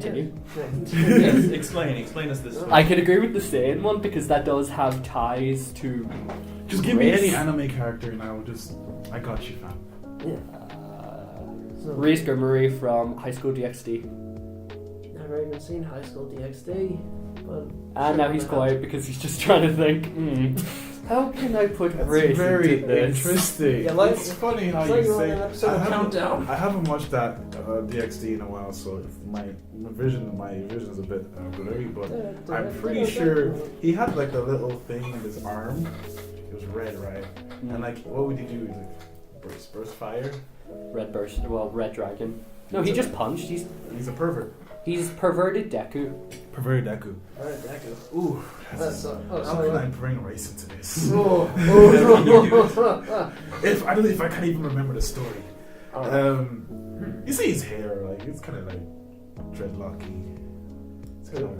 continue. Yes, explain us this. I can agree with the Saiyan one because that does have ties to. Just give me race. any anime character and I got you, fam. Yeah. Reese Grimmery from High School DxD. Never even seen High School DxD. But And now he's quiet because he's just trying to think, how can I put race very into this? interesting. Yeah, it's funny how like you you're on say. an episode of Countdown. I haven't watched that DxD in a while, so if my vision is a bit blurry. But I'm pretty sure he had like a little thing in his arm. It was red, right? And like, what would he do? Like, burst fire? Red Dragon. No, he just punched. He's a pervert. He's perverted Deku. Perverted Deku. Alright, Deku. Ooh, how can I bring race into this? If I can't even remember the story. You see his hair, like it's kind of like dreadlocky.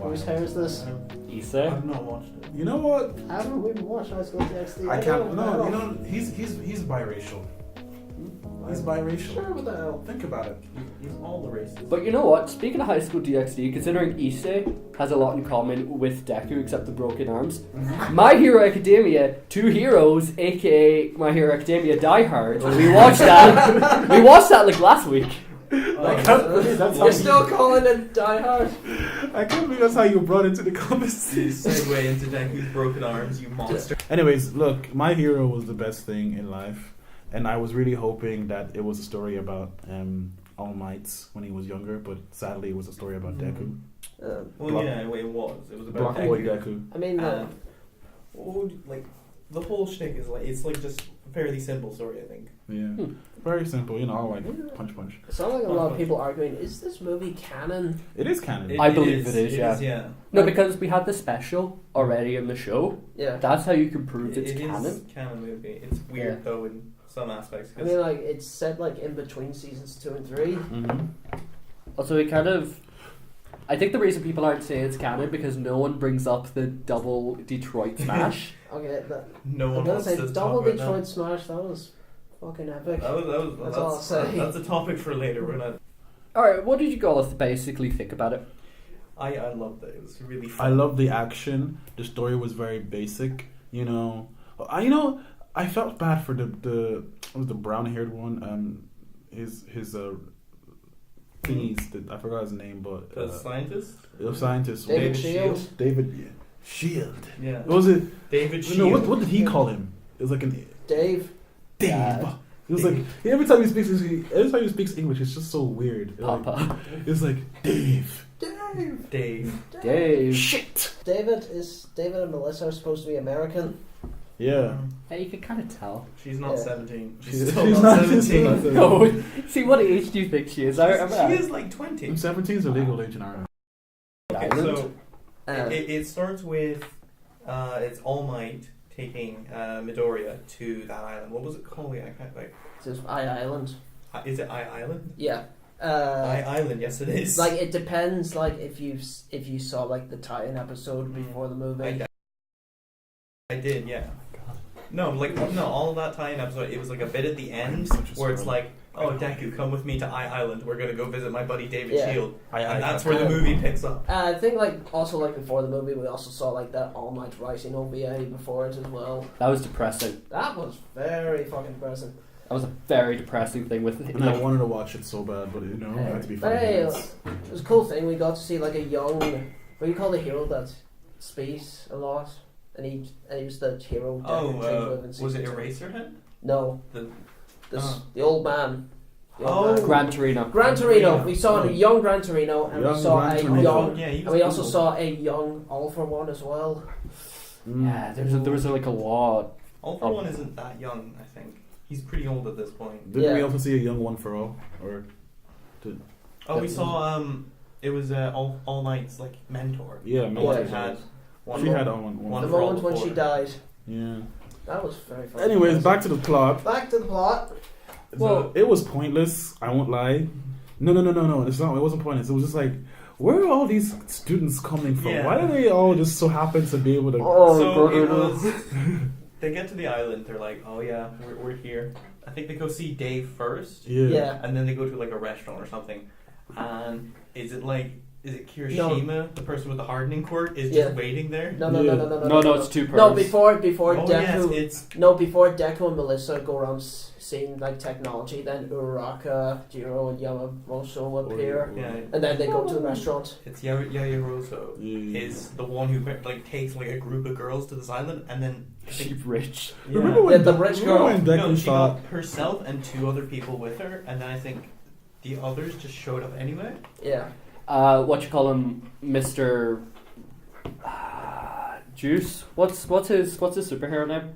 Whose hair is this? Issa. I've not watched it. You know what? Haven't we watched High School DxD? I can't. No, you know he's biracial. He's biracial. Sure, what the hell? Think about it. He's all the races. But you know what? Speaking of High School DxD, considering Issei has a lot in common with Deku except the broken arms, My Hero Academia, two heroes, aka My Hero Academia Die Hard. We watched that. We watched that like last week. I can't believe that's how You're still calling it Die Hard? I can't believe that's how you brought into the conversation. Segue into Deku's broken arms, you monster. Anyways, look, My Hero was the best thing in life. And I was really hoping that it was a story about All Might when he was younger, but sadly it was a story about Deku. Well, Block- yeah, it was. It was about Block Deku. Boy Deku. I mean, Like, the whole shtick is like, it's like just a fairly simple story, I think. Yeah. Very simple, you know, like punch. it sounds like a lot of people arguing, is this movie canon? It is canon. I believe it is, yeah. yeah. No, because we had the special already in the show. Yeah. That's how you can prove it's It canon. is canon movie. It's weird though in some aspects. I mean, like, it's set, like, in between seasons 2 and 3. Mm-hmm. Also, it kind of. I think the reason people aren't saying it's canon because no one brings up the double Detroit smash. Okay, no I'm one gonna wants say to double talk about Detroit Smash, that was fucking epic. That's all I'll say. That's a topic for later. We're not. Alright, what did you guys basically think about it? I loved it. It was really fun. I love the action. The story was very basic, you know. I felt bad for the what was the brown haired one? His thingies. I forgot his name, but The scientist. The scientist. David Shield. David Shield. Yeah. What was it? David Shield. No, what did he call him? It was like an Dave. Dave. Dad. It was like every time he speaks English, it's just so weird. Papa. It's like Dave. Dave. Shit. David and Melissa are supposed to be American. Yeah. Yeah, you can kind of tell. She's not Yeah. 17. She's She's still not not 17. 17. No, see what age do you think she is? She is like 20. 17 is a legal age in Ireland. Okay, Island? so it starts with it's All Might taking Midoriya to that island. What was it called? I can't like. It's just Island. Is it Island? Yeah. Island. Yes, it is. Like, it depends, like, if you saw, like, the tie-in episode before the movie. I did, yeah. No, all of that tie-in episode, it was like a bit at the end where it's like, oh, Deku, come with me to Island. We're gonna go visit my buddy David Shield, and that's where the movie picks up. I think, like, also, like, before the movie, we also saw, like, that All Might writing OVA before it as well. That was depressing. That was very fucking depressing. That was a very depressing thing with And I wanted to watch it so bad, but you know, it had to be But fun. hey, it was a cool thing. We got to see, like, a young, what do you call the hero that speaks a lot? And he was the hero. Was it Eraserhead? No. The old man. Gran Torino. Gran Torino. We saw a young Gran Torino, and Young we saw Gran a Torino. young, Yeah, and we also saw a young All for One as well. Yeah, there was like a lot. All for One isn't that young, I think. He's pretty old at this point. Didn't we also see a young One for All? We saw it was All Might's like mentor. Yeah, The mentor. one who Yeah. had one. She more- had one. one The for all moment when she before. died. Yeah. That was very funny. Anyways, back to the plot. Back to the plot. Well, it was pointless. I won't lie. No. It's not. It wasn't pointless. It was just like, where are all these students coming from? Yeah. Why do they all just so happen to be able to? So it was. They get to the island. They're like, "Oh yeah, we're here." I think they go see Dave first, Yeah. Yeah. and then they go to like a restaurant or something. And is it like is it Kirishima, the person with the hardening quirk, is Yeah. just waiting there? No, it's two No, pearls. before Oh, Deku. yes, Before Deku and Melissa go around seeing like technology, then Uraraka, Jiro, and Yamamoto appear, yeah, and then they go to the restaurant. it's Yayaroso Yeah. is the one who like takes like a group of girls to this island, and then She's rich. Remember when the rich remember girl. when no, Deku she thought got herself and 2 other people with her, and then I think the others just showed up anyway. Yeah. What you call him, Mr. Juice? What's his superhero name?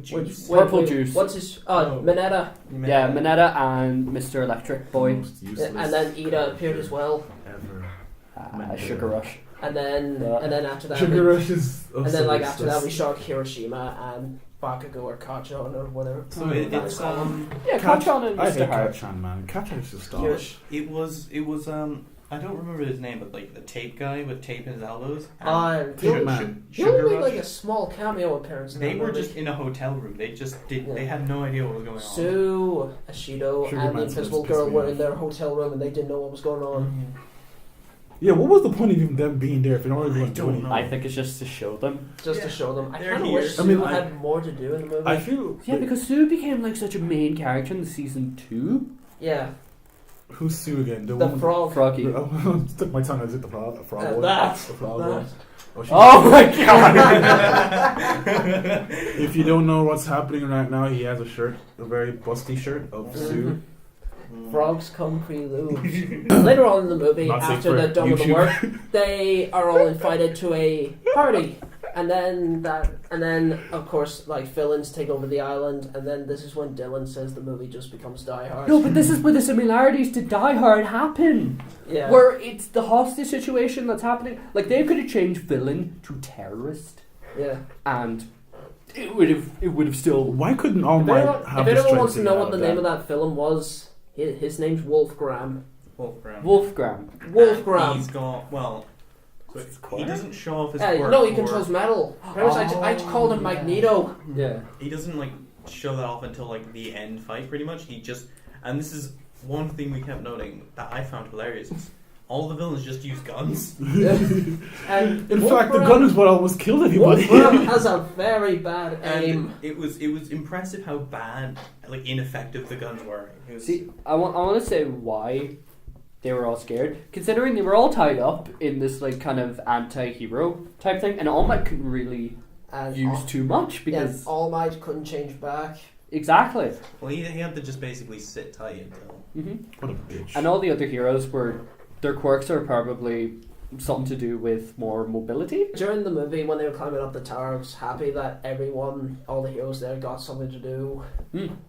Juice. Purple Juice. What's his? Oh. Mineta. Yeah, Mineta and Mr. Electric Boy. most Yeah, useless and then Ida appeared as well. ever. Sugar Rush. And then after that, Sugar Rush is. and then like after that, we saw Hiroshima and Bakugo or Kachan or whatever. So it's Yeah, Kachan and I Mr. hate Hart. Kachan, man. Kachan is just Hiro- it was I don't remember his name, but like the tape guy with tape in his elbows. And Sugar Man. he only Sugar made Rush. like a small cameo appearance. In They that were movie. just in a hotel room. They just did. Yeah. They had no idea what was going on. Sue, Ashido, Sugar and the Man's Invisible pissed Girl me were off. in their hotel room and they didn't know what was going on. Yeah, what was the point of even them being there if they're not really going to do don't anything? know. I think it's just to show them. Just Yeah. to show them. I They're kind of here. wish I mean, Sue I- had more to do in the movie. I feel. Yeah, because Sue became like such a main character in season 2. yeah, Who's Sue again? the one- frog. Froggy. Oh, stuck my tongue. Is it the frog? The frog one? That. The frog That. one. Oh, she- Oh my god! If you don't know what's happening right now, he has a shirt, a very busty shirt of Sue. Frogs come prelude. Later on in the movie, Not safe after for they're done with the YouTube. work, they are all invited to a party. And then of course, like villains take over the island, and then this is when Dylan says the movie just becomes Die Hard. No, but this is where the similarities to Die Hard happen. Yeah. Where it's the hostage situation that's happening. Like, they could have changed villain to terrorist, Yeah. and it would have still. Why couldn't All Might have If the anyone strength wants to know get what out the name of that film was, his name's Wolfgram. Wolfgram. Wolfgram. He's got so he doesn't show off his Yeah, quirk. no, he or- controls metal. Remember, I called him Magneto. Yeah. He doesn't like show that off until like the end fight, pretty much. He just, and this is one thing we kept noting that I found hilarious. Is all the villains just use guns. And In fact, the gun is what almost killed everybody. Wolfram has a very bad aim. And it was impressive how bad, like ineffective the guns were. It was, See, I want to say why they were all scared, considering they were all tied up in this like kind of anti-hero type thing, and All Might couldn't really And use too much because All Might couldn't change back. exactly. well, he had to just basically sit tight until. What a bitch. And all the other heroes were their quirks are probably something to do with more mobility. During the movie, when they were climbing up the tower, I was happy that all the heroes there got something to do.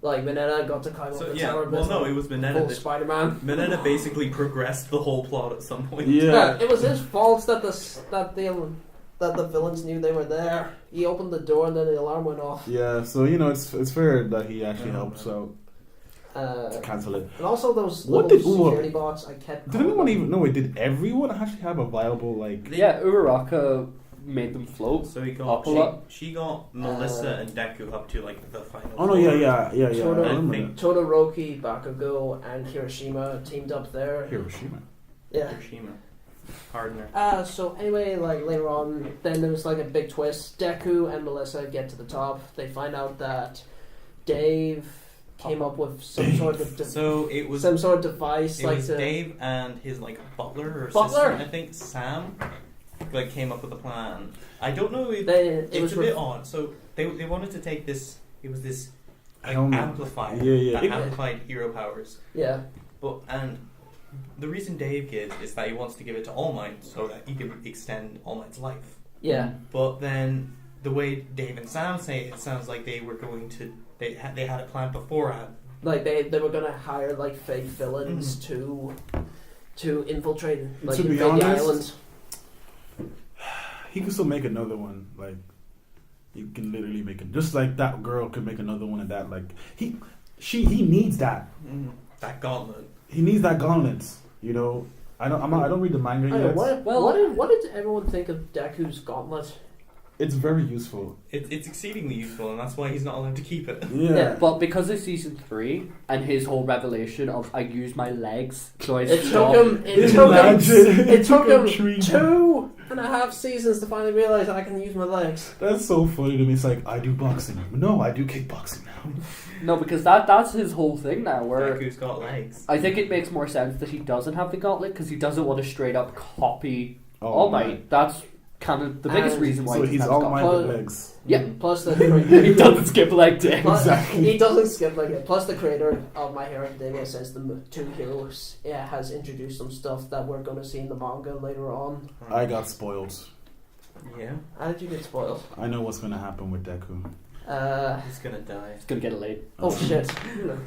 Like Mineta got to climb up So the yeah, tower. well, no, it was Mineta. Full That, Spider-Man. Mineta basically progressed the whole plot at some point. Yeah. It was his fault that the villains knew they were there. He opened the door and then the alarm went off. Yeah, so it's fair that he actually helps out to cancel it. And also those What little did- security bots, I kept. Did anyone even know it? Did everyone actually have a viable like? Yeah, Uraraka made them float. So he Up a lot. she got Melissa and Deku up to like the final. Oh no, yeah. Sort of. I remember think- that. Todoroki, Bakugo, and Hiroshima teamed up there. Hiroshima. Yeah. Hiroshima. Hardener. So anyway, like later on, then there was like a big twist. Deku and Melissa get to the top. They find out that Dave came up with some sort of So it was some sort of device, it like was to, Dave and his like butler or Butler? assistant, I think Sam, like came up with a plan. I don't know if it it's was a bit odd. So they wanted to take this. It was this like, amplifier. Yeah. That amplified hero powers. yeah. And the reason Dave gives is that he wants to give it to All Might so that he can extend All Might's life. Yeah. But then the way Dave and Sam say it sounds like they were going to. They had a plan beforehand. Like they were gonna hire like fake villains to infiltrate like To be invade the honest, island. He could still make another one. Like you can literally make it. Just like that girl could make another one of that. Like he needs that. That gauntlet. He needs that gauntlet. You know. I don't read the manga I yet. know, what did everyone think of Deku's gauntlet? It's very useful. It's exceedingly useful, and that's why he's not allowed to keep it. Yeah. But because of season 3 and his whole revelation of I use my legs, so I It stop. took him 2.5 seasons to finally realize I can use my legs. That's so funny to me. It's like, I do boxing. No, I do kickboxing now. No, because that's his whole thing now. Where Deku's got legs. I think it makes more sense that he doesn't have the gauntlet because he doesn't want to straight up copy All Might. That's kind of the biggest reason why So he he's doesn't have All the Might gauntlet. with legs. Yeah. Plus the He doesn't skip leg day. Exactly. He doesn't skip like it. Plus the creator of My Hero Academia says the two heroes has introduced some stuff that we're going to see in the manga later on. I got spoiled. Yeah. How did you get spoiled? I know what's going to happen with Deku. He's gonna die. He's gonna get laid. Oh shit.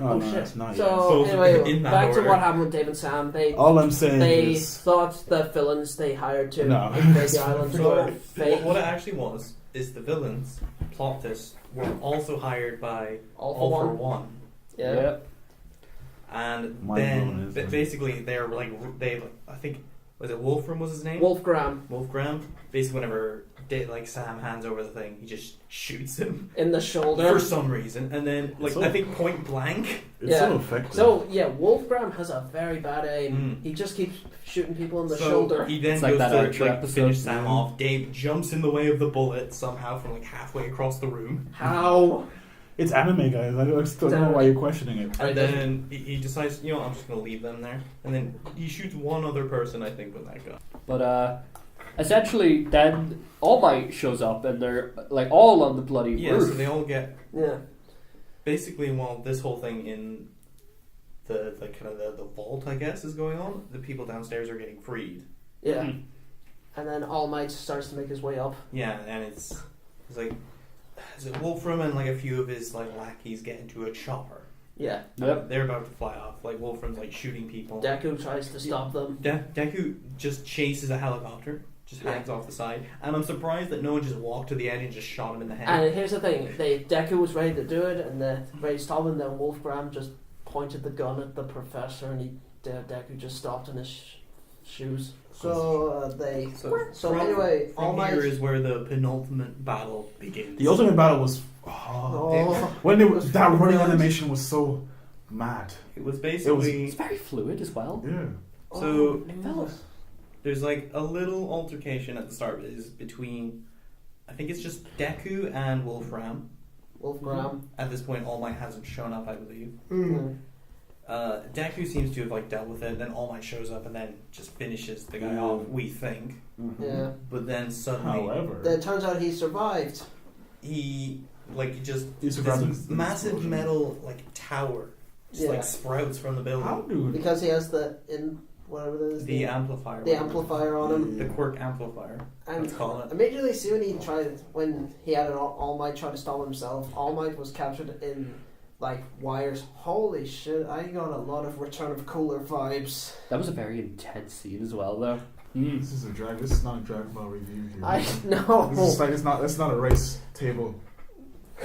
Oh, no, shit. it's not So yet. anyway, In that back to order. what happened with Dave and Sam. All I'm saying They is... thought the villains they hired to No. invade the island So were fake. what it actually was is the villains plot this were also hired by All All for for One. One. Yeah. And Mind then blown, isn't it? basically they're like I think was it Wolfram was his name? Wolfgram Wolfgram. Basically, whenever Sam hands over the thing, he just shoots him in the shoulder. for some reason, and then It's I think point blank. It's Yeah. so effective. So yeah, Wolfgram has a very bad aim. Mm. He just keeps shooting people in the So shoulder. he then It's like goes that to Archer episode. finish Sam off. Dave jumps in the way of the bullet somehow from halfway across the room, How? It's anime, guys. I still don't know why you're questioning it. and then he decides, I'm just gonna leave them there, and then he shoots one other person, I think, with that gun. But essentially, then All Might shows up and they're like all on the bloody Yeah, roof. so they all get Yeah. basically while this whole thing in the kind of the vault, I guess, is going on, the people downstairs are getting freed. Yeah. Mhm. And then All Might starts to make his way up. Yeah, and it's like is it Wolfram and a few of his lackeys get into a chopper. Yeah. Yep. They're about to fly off. Wolfram's shooting people. Deku tries to stop them. Deku just chases a helicopter, just hangs off the side, and I'm surprised that no one just walked to the edge and just shot him in the head. And here's the thing: Deku was ready to do it, and ready to stop him. Then Wolfgram just pointed the gun at the professor, and Deku just stopped in his shoes. So anyway, All from Might. here is where the penultimate battle begins. The ultimate battle was... when it was, that running brilliant. animation was so mad. It was basically It's very fluid as well. Yeah. So- It felt- there's a little altercation at the start is between I think it's just Deku and Wolfram. Wolfgram. At this point, All Might hasn't shown up, I believe. Mm. Deku seems to have dealt with it. Then All Might shows up and then just finishes the guy off. We think, Yeah. but then suddenly However... Then it turns out he survived. he just He survived this the massive explosion. metal tower just Yeah. sprouts from the building. How do... Because he has whatever it is. The amplifier. The amplifier on him. The quirk amplifier. And Let's call it. immediately see when he had All Might try to stop himself, All Might was captured in wires. Holy shit, I got a lot of Return of Cooler vibes. That was a very intense scene as well, though. This is not a Dragon Ball review here. I know. This is it's not a race table.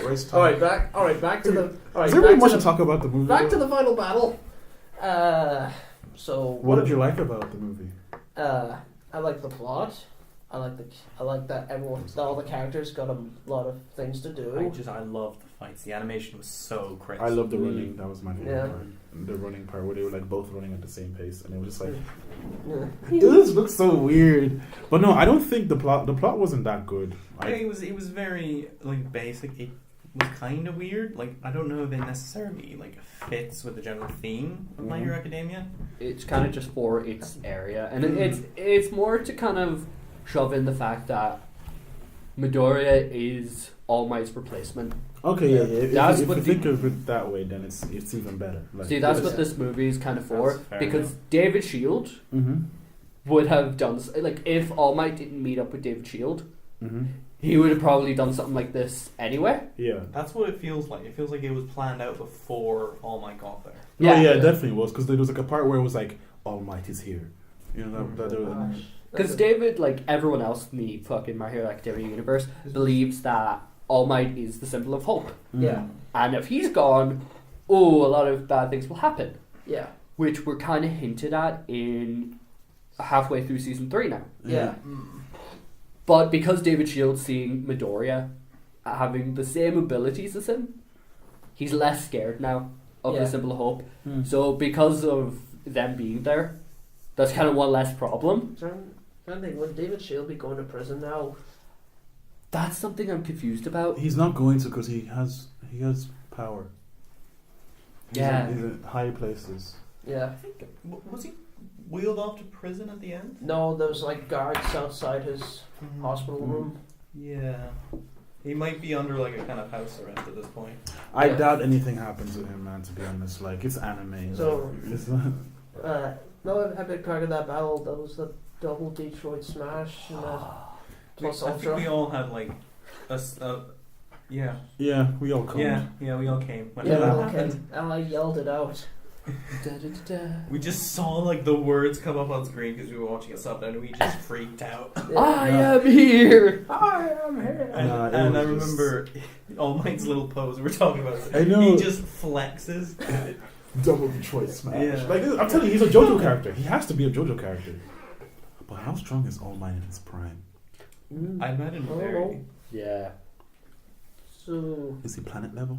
Race time. Back to the Is there really much to talk about the movie? back to though? the final battle. What did you like about the movie? I like the plot. I like that all the characters got a lot of things to do. I love the fights. The animation was so crisp. I love the running. That was my favorite Yeah. part. The running part where they were both running at the same pace, and it was just Yeah. this looks so weird. But no, I don't think the plot wasn't that good. It was very basic. It was kind of weird. I don't know if it necessarily fits with the general theme of My Hero Academia. It's kind of just for its area, and it's more to kind of shove in the fact that Midoriya is All Might's replacement. Okay, yeah. That's If what you the- think of it that way, then it's even better. See, that's what this movie is kind of for, That's fair because enough. David Shield Mm-hmm. would have done if All Might didn't meet up with David Shield, Mm-hmm. he would have probably done something like this anyway. Yeah. That's what it feels like. It feels like it was planned out before All Might got there. Yeah, it definitely was, because there was a part where it was All Might is here. You know that there was. Gosh. Because David, everyone else in the fucking My Hero Academia universe, believes that All Might is the symbol of hope. Yeah. And if he's gone, a lot of bad things will happen. Yeah. Which were kind of hinted at in halfway through season 3 now. Yeah. But because David Shields seeing Midoriya having the same abilities as him, he's less scared now of the Symbol of Hope. So because of them being there, that's kind of one less problem. I think would David Shield be going to prison now? That's something I'm confused about. He's not going to because he has power. He's Yeah. in high places. Yeah. Was he wheeled off to prison at the end? No, there was like guards outside his hospital room. Yeah. He might be under like a kind of house arrest at this point. I doubt anything happens to him, man, to be honest. Like, it's anime. So, it's not... no, a big part of that battle, that was the double Detroit smash and plus I think Ultra. we all had like yeah. Yeah, we all come. Yeah, we all came. When Yeah, that we all happened. came, and I yelled it out. We just saw like the words come up on screen because we were watching a sub and we just freaked out. I am here! I am here! And I remember All Might's little pose we were talking about. I know. He just flexes. Double Detroit smash. Yeah. Like, I'm telling you, he's a JoJo character. He has to be a JoJo character. But how strong is All Might in his prime? I imagine very. Yeah. So... Is he planet level?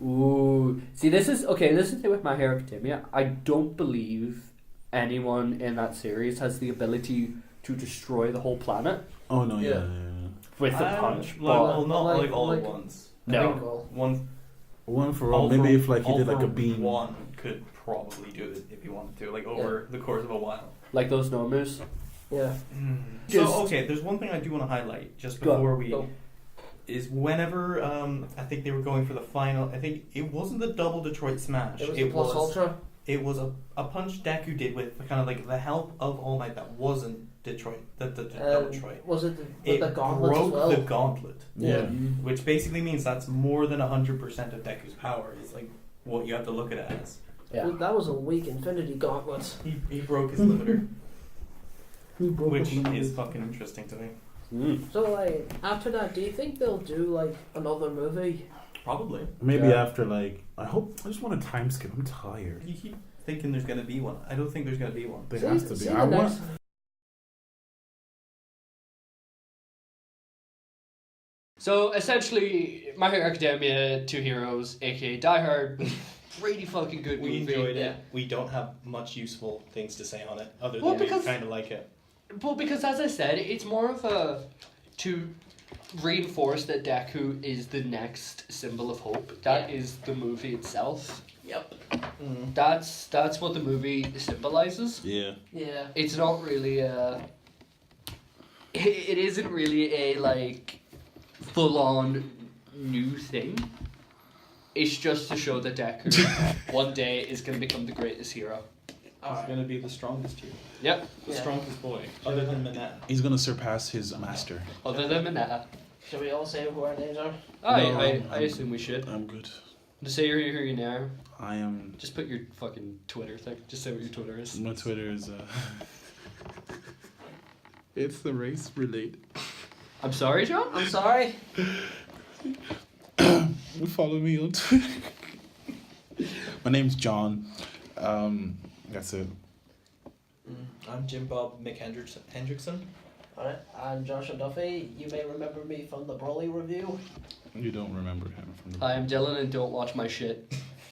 Ooh. See, this is the thing with My Hero Academia. I don't believe anyone in that series has the ability to destroy the whole planet Oh, no, Yeah. yeah. with a punch. Well, not like- like all like- at once. No. I think one. One for all. Maybe if, like, he all did, like, for a beam. One could probably do it if he wanted to, like over the course of a while. Like those Nomus. Yeah. Just- So okay, there's one thing I do want to highlight just Go on, before we go. is whenever I think they were going for the final. I think it wasn't the double Detroit smash. It was the plus Ultra. It was a punch Deku did with kind of like the help of All Might that wasn't Detroit. The double Detroit. Was it It the gauntlet broke as well? the gauntlet, Yeah. which basically means that's more than 100% of Deku's power. Is like what you have to look at it as. Yeah. Well, that was a weak Infinity Gauntlet. He broke his limiter, Who broke which the limit? is fucking interesting to me. So, like, after that, do you think they'll do, like, another movie? Probably. Maybe Yeah. after, like, I just want a time skip. I'm tired. You keep thinking there's going to be one. I don't think there's going to be one. There See- has to be. see I the want. next- So essentially, My Hero Academia, Two Heroes, aka Die Hard, really fucking good We movie. enjoyed Yeah. it. We don't have much useful things to say on it, other Well, than we because- kind of like it. Well, because as I said, it's more of a to reinforce that Deku is the next symbol of hope. That is the movie itself. Yep. That's what the movie symbolizes. Yeah. Yeah. It's not really a. It isn't really a like full-on new thing. It's just to show that Deku one day is going to become the greatest hero. He's going to be the strongest hero. Yep. The Yeah. strongest boy, other than Minette. He's gonna surpass his master. Other than Mineta. Shall we all say who our names are? I assume we should. I'm good. To say who you now, I am. just put your fucking Twitter thing. Just say what your Twitter is. My Twitter is. It's the race related. I'm sorry, John? I'm sorry. Follow me on Twitter. My name's John. That's it. I'm Jim Bob Mc Hendrickson. Alright, I'm Joshua Duffy. You may remember me from the Broly review. You don't remember him from the. I am Dylan and don't watch my shit.